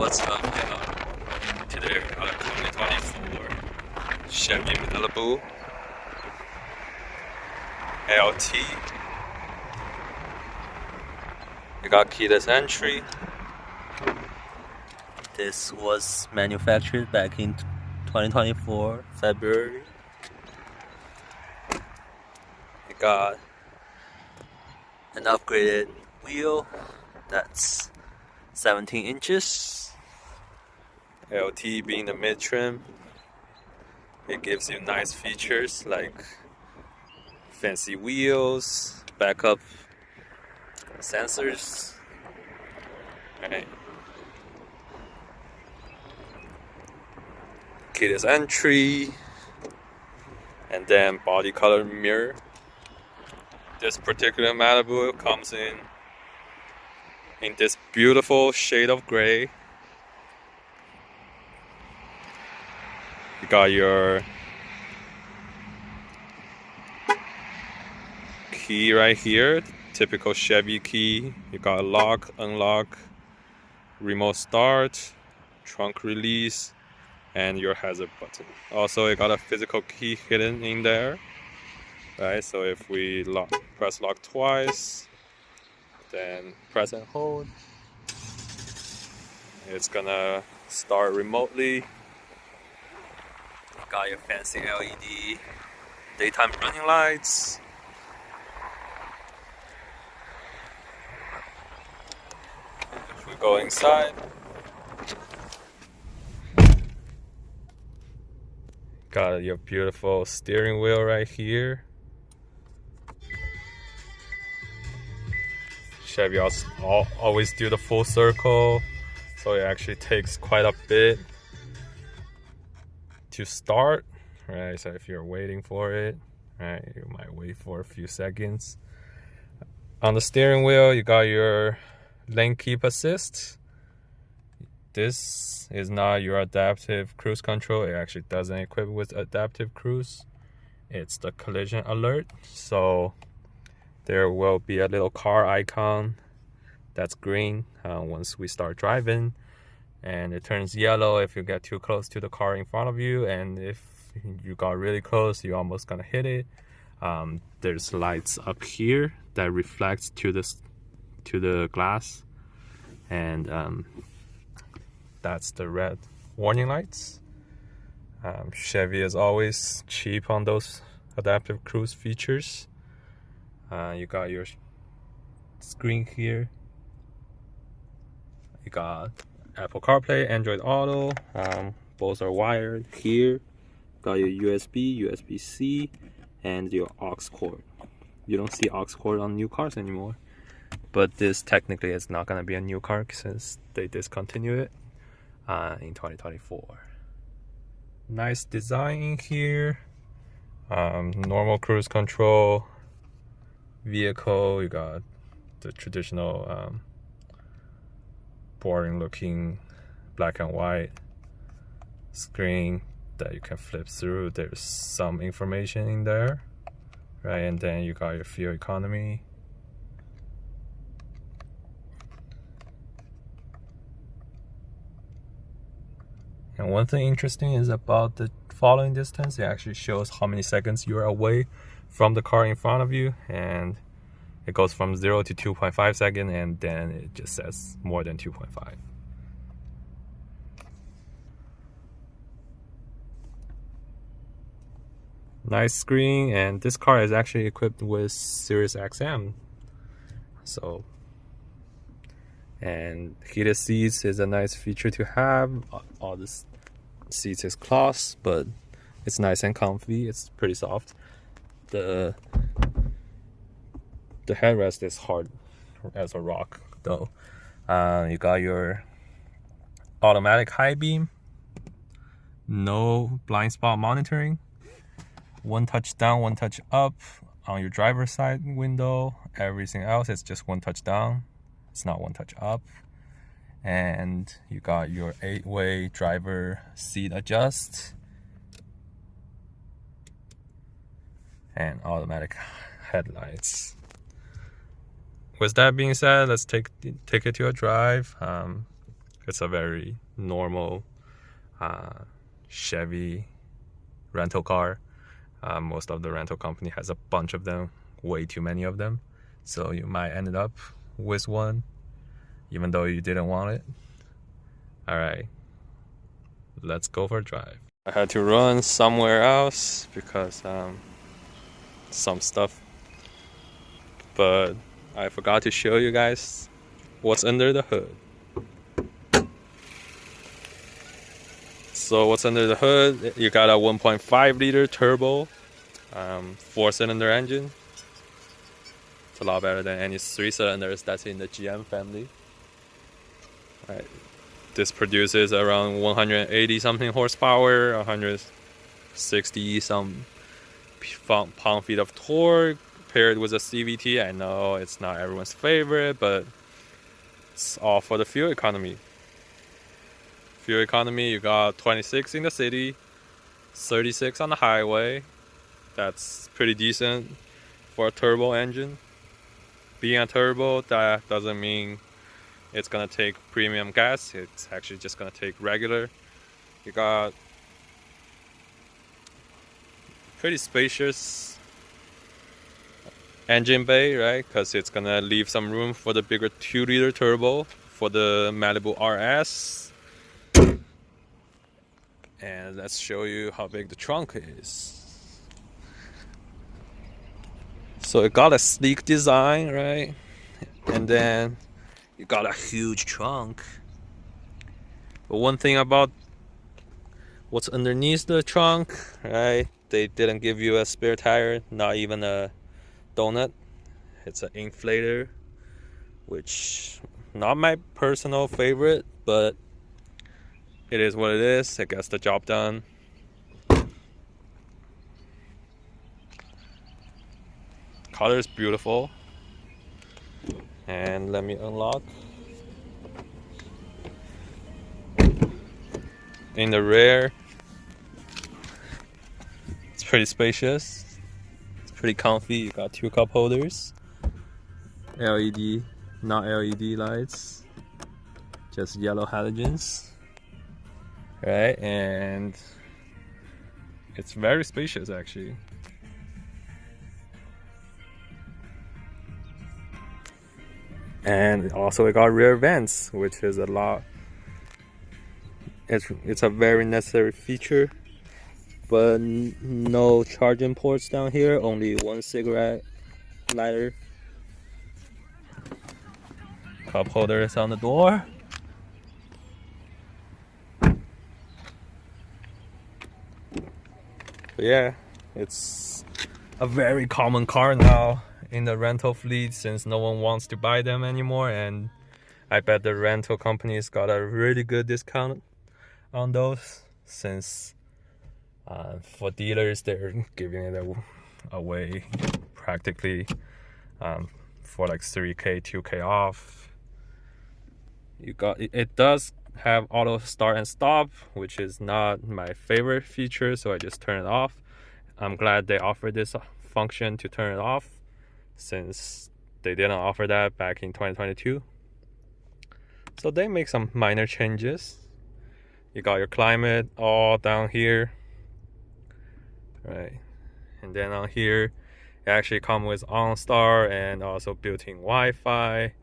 What's up, y'all? Today we got a 2024 Chevy Malibu LT. We got keyless entry. This was manufactured back in 2024 February. We got an upgraded wheel that's 17 inches. LT being the mid trim, it gives you nice features like fancy wheels, backup sensors, right? Keyless entry, and then body color mirror. This particular Malibu comes in this beautiful shade of gray. You got your key right here, typical Chevy key. You got lock, unlock, remote start, trunk release, and your hazard button. Also, it got a physical key hidden in there, right? So if we press lock twice, then press and hold, it's gonna start remotely. Got your fancy LED daytime running lights. If we go inside, got your beautiful steering wheel right here. Chevy always do the full circle, so it actually takes quite a bit to start, right? So if you're waiting for it, right, you might wait for a few seconds. On the steering wheel, you got your lane keep assist. This is not your adaptive cruise control. It actually doesn't equip with adaptive cruise. It's the collision alert. So there will be a little car icon that's green once we start driving, and it turns yellow if you get too close to the car in front of you, and if you got really close, you're almost gonna hit it. There's lights up here that reflects to the glass, and that's the red warning lights. Chevy is always cheap on those adaptive cruise features. You got your screen here. You got Apple CarPlay, Android Auto. Both are wired here. Got your USB, USB-C, and your aux cord. You don't see aux cord on new cars anymore, but this technically is not gonna be a new car since they discontinued it in 2024. Nice design in here. Normal cruise control. Vehicle, you got the traditional boring looking black and white screen that you can flip through. There's some information in there, right? And then you got your fuel economy. And one thing interesting is about the following distance. It actually shows how many seconds you are away from the car in front of you, and it goes from 0 to 2.5 seconds, and then it just says more than 2.5. Nice screen, and this car is actually equipped with Sirius XM. So, and heated seats is a nice feature to have. All the seats is cloth, but it's nice and comfy. It's pretty soft. The headrest is hard as a rock though. You got your automatic high beam, no blind spot monitoring, one touch down, one touch up on your driver's side window. Everything else is just one touch down, it's not one touch up. And you got your 8-way driver seat adjust and automatic headlights. With that being said, let's take it to a drive. It's a very normal Chevy rental car. Most of the rental company has a bunch of them, way too many of them. So you might end up with one, even though you didn't want it. All right, let's go for a drive. I had to run somewhere else because some stuff, but I forgot to show you guys what's under the hood. So what's under the hood? You got a 1.5 liter turbo, 4-cylinder engine. It's a lot better than any 3-cylinders that's in the GM family. All right. This produces around 180 something horsepower, 160 some pound-feet of torque, paired with a CVT. I know it's not everyone's favorite, but it's all for the fuel economy. Fuel economy, you got 26 in the city, 36 on the highway. That's pretty decent for a turbo engine. Being a turbo, that doesn't mean it's gonna take premium gas. It's actually just gonna take regular. You got pretty spacious engine bay, right? Because it's gonna leave some room for the bigger 2-liter turbo for the Malibu RS. And let's show you how big the trunk is. So it got a sleek design, right? And then you got a huge trunk. But one thing about what's underneath the trunk, right? They didn't give you a spare tire, not even a donut. It's an inflator, which not my personal favorite, but it is what it is. It gets the job done. Color is beautiful. And let me unlock. In the rear, it's pretty spacious. It's pretty comfy. You got 2 cup holders, LED, not LED lights, just yellow halogens, right? And it's very spacious actually. And also it got rear vents, which is a lot. It's a very necessary feature, but no charging ports down here, only 1 cigarette lighter. Cup holders on the door. But yeah, it's a very common car now in the rental fleet since no one wants to buy them anymore, and I bet the rental companies got a really good discount on those, since for dealers they're giving it away practically for like 3K 2K off. You got it does have auto start and stop, which is not my favorite feature, so I just turn it off. I'm glad they offered this function to turn it off, since they didn't offer that back in 2022. So they make some minor changes. You got your climate all down here, right? And then on here, it actually comes with OnStar and also built-in Wi-Fi.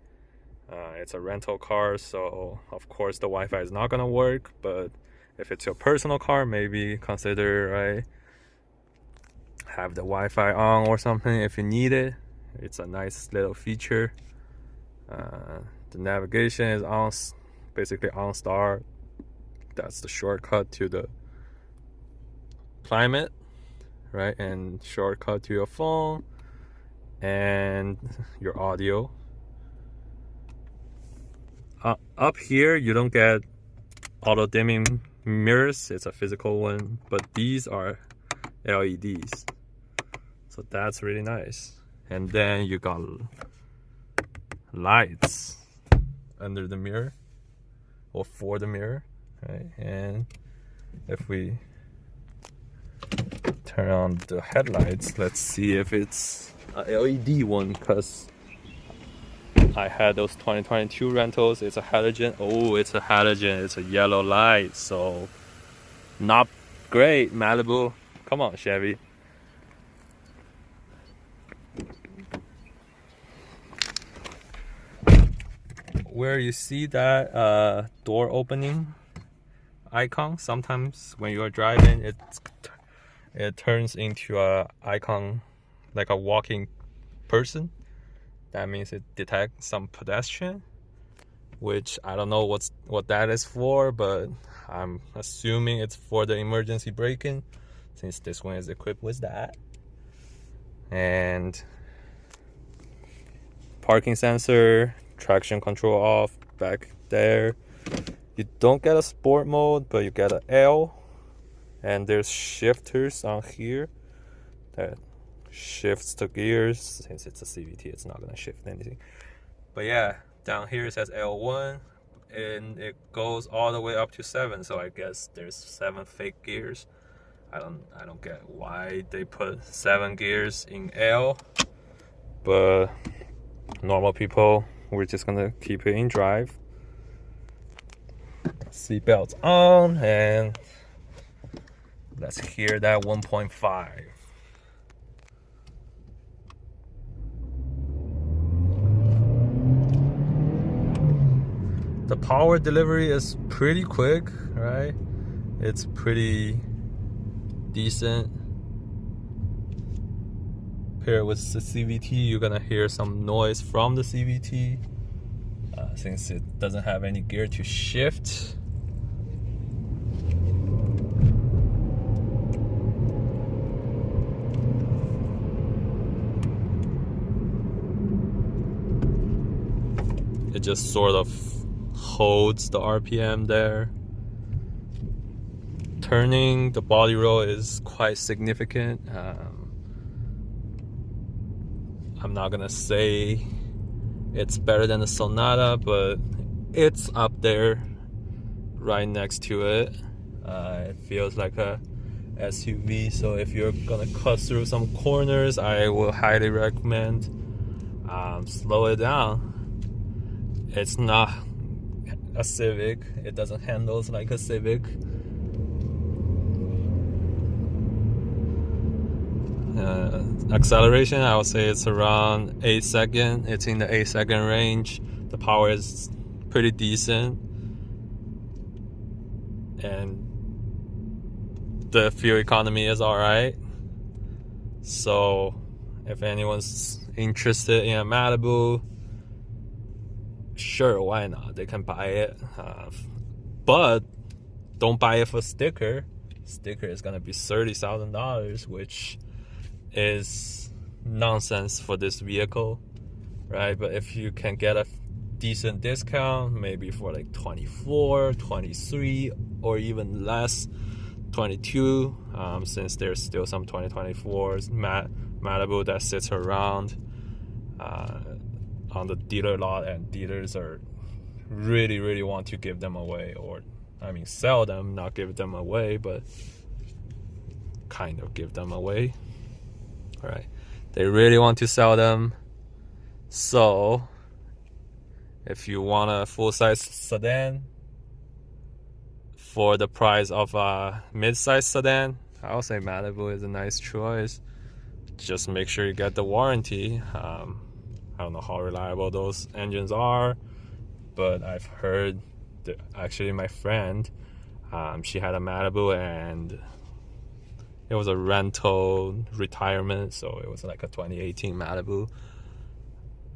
It's a rental car, so of course the Wi-Fi is not gonna work, but if it's your personal car, maybe consider, right, have the Wi-Fi on or something if you need it. It's a nice little feature. The navigation is on, basically OnStar. That's the shortcut to the climate, right? And shortcut to your phone and your audio. Up here, you don't get auto dimming mirrors. It's a physical one, but these are LEDs. So that's really nice. And then you got lights under the mirror or for the mirror, right? And if we turn on the headlights, let's see if it's a LED one, because I had those 2022 rentals. It's a halogen. Oh, it's a halogen. It's a yellow light. So not great, Malibu. Come on, Chevy. Where you see that door opening icon, sometimes when you're driving, it turns into a icon like a walking person. That means it detects some pedestrian, which I don't know what that is for, but I'm assuming it's for the emergency braking, since this one is equipped with that. And parking sensor, traction control off back there. You don't get a sport mode, but you get an L, and there's shifters on here that shifts the gears. Since it's a CVT, it's not gonna shift anything. But yeah, down here it says L1, and it goes all the way up to 7. So I guess there's 7 fake gears. I don't get why they put 7 gears in L, but normal people, we're just gonna keep it in drive. Seatbelts on, and let's hear that 1.5. The power delivery is pretty quick, right? It's pretty decent. Paired with the CVT, you're gonna hear some noise from the CVT since it doesn't have any gear to shift. It just sort of holds the RPM there. Turning, the body roll is quite significant. I'm not gonna say it's better than the Sonata, but it's up there, right next to it. It feels like a SUV, so if you're gonna cut through some corners, I will highly recommend slow it down. It's not a Civic. It doesn't handle like a Civic. Acceleration, I would say it's around 8 seconds. It's in the 8-second range. The power is pretty decent, and the fuel economy is alright. So if anyone's interested in a Malibu, sure, why not? They can buy it, but don't buy it for sticker. Sticker is gonna be $30,000, which is nonsense for this vehicle, right? But if you can get a decent discount, maybe for like 24, 23, or even less, 22, since there's still some 2024s Malibu that sits around on the dealer lot, and dealers are really want to give them away, or I mean sell them, not give them away, but kind of give them away. Right, they really want to sell them. So if you want a full-size sedan for the price of a mid-size sedan, I would say Malibu is a nice choice. Just make sure you get the warranty. I don't know how reliable those engines are, but I've heard that actually my friend, she had a Malibu, and it was a rental retirement, so it was like a 2018 Malibu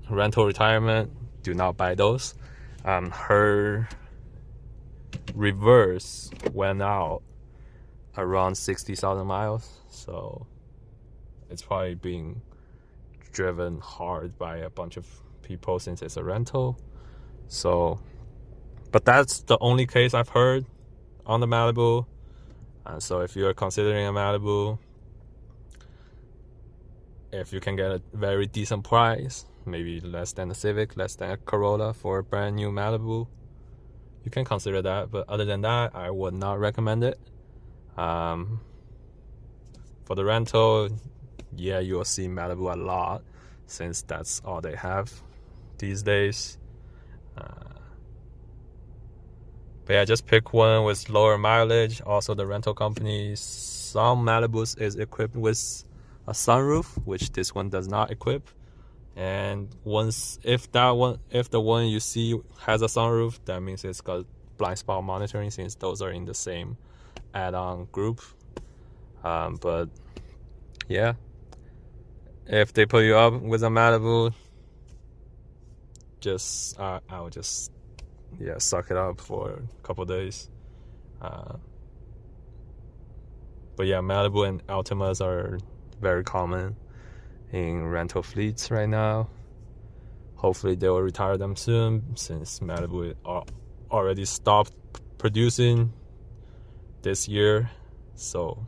rental retirement. Do not buy those. Her reverse went out around 60,000 miles, so it's probably being driven hard by a bunch of people since it's a rental. So, but that's the only case I've heard on the Malibu. So if you're considering a Malibu, if you can get a very decent price, maybe less than a Civic, less than a Corolla for a brand new Malibu, you can consider that. But other than that, I would not recommend it. For the rental, yeah, you will see Malibu a lot, since that's all they have these days. But yeah, just pick one with lower mileage. Also, the rental company, some Malibus is equipped with a sunroof, which this one does not equip. And if the one you see has a sunroof, that means it's got blind spot monitoring, since those are in the same add-on group. But yeah, if they put you up with a Malibu, I would just suck it up for a couple days. But yeah, Malibu and Altimas are very common in rental fleets right now. Hopefully they will retire them soon, since Malibu already stopped producing this year. So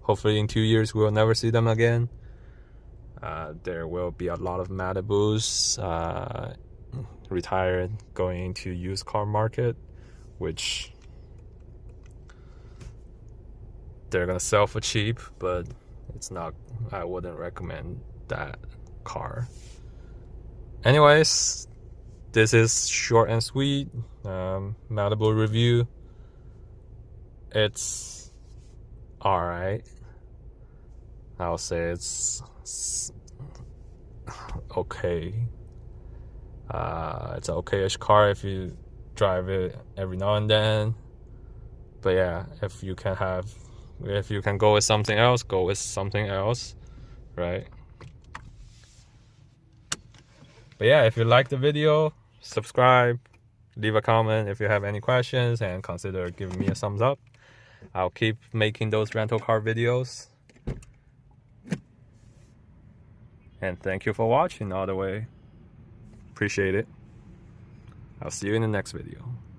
hopefully in 2 years we will never see them again. There will be a lot of Malibus retired, going into used car market, which they're gonna sell for cheap, but it's not, I wouldn't recommend that car. Anyways, this is short and sweet Malibu review. It's alright. I'll say it's okay. It's an okay-ish car if you drive it every now and then. But yeah, if you can go with something else, go with something else, right? But yeah, if you like the video, subscribe, leave a comment if you have any questions, and consider giving me a thumbs up. I'll keep making those rental car videos. And thank you for watching all the way. Appreciate it. I'll see you in the next video.